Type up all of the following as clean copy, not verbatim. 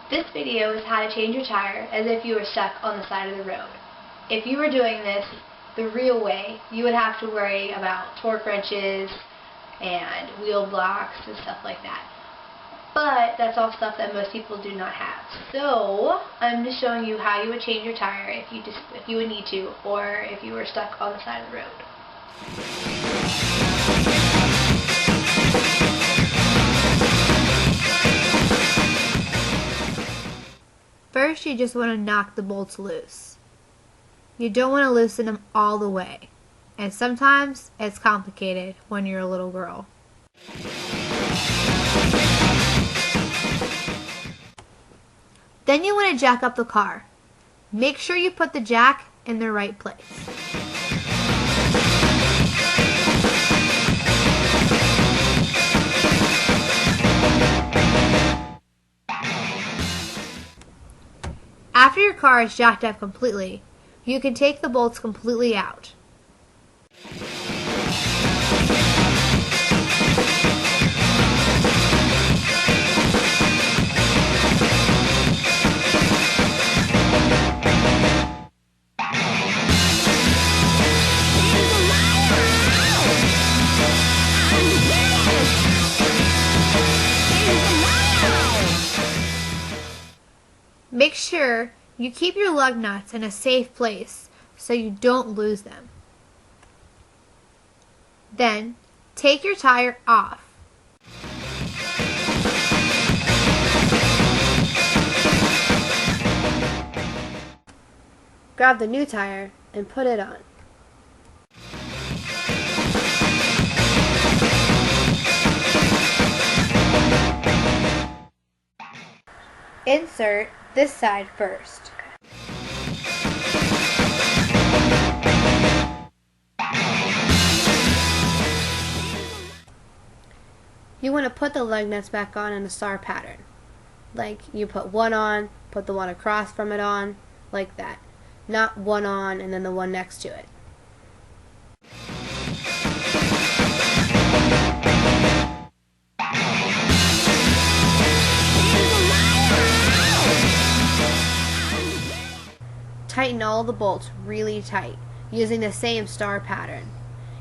This video is how to change your tire as if you were stuck on the side of the road. If you were doing this the real way, you would have to worry about torque wrenches and wheel blocks and stuff like that. But that's all stuff that most people do not have. So I'm just showing you how you would change your tire if you would need to, or if you were stuck on the side of the road. First, you just want to knock the bolts loose. You don't want to loosen them all the way, and sometimes it's complicated when you're a little girl. Then you want to jack up the car. Make sure you put the jack in the right place. After your car is jacked up completely, you can take the bolts completely out. Make sure you keep your lug nuts in a safe place so you don't lose them. Then, take your tire off. Grab the new tire and put it on. Insert this side first. You want to put the lug nuts back on in a star pattern. Like you put one on, put the one across from it on, like that. Not one on and then the one next to it. Tighten all the bolts really tight, using the same star pattern.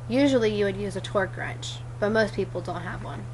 Usually you would use a torque wrench, but most people don't have one.